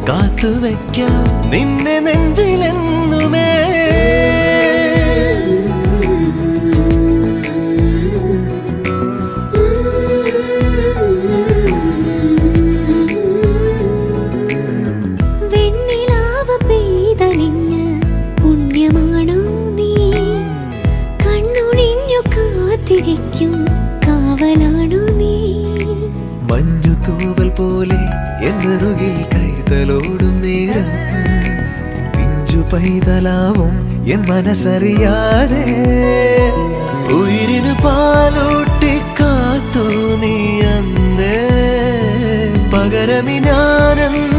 കാത്തുവയ്ക്കാം നിന്നെ നെഞ്ചിലെന്നുമേ. വെണ്ണിലാവ് പെയ്തലിഞ്ഞ് പുണ്യമാണോ നീ? കണ്ണൊഴിഞ്ഞു കാത്തിരിക്കും കാവലാണോ നീ? മഞ്ഞു തൂവൽ പോലെ എന്നറുകിൽ കൈതലോടും നേരം പിഞ്ചു പൈതലാവും എൻ മനസ്സറിയാതെ. ഉയിരിന് പാലൂട്ടി കാത്തു നീ അന്നേ, പകരമി ഞാനെന്ന്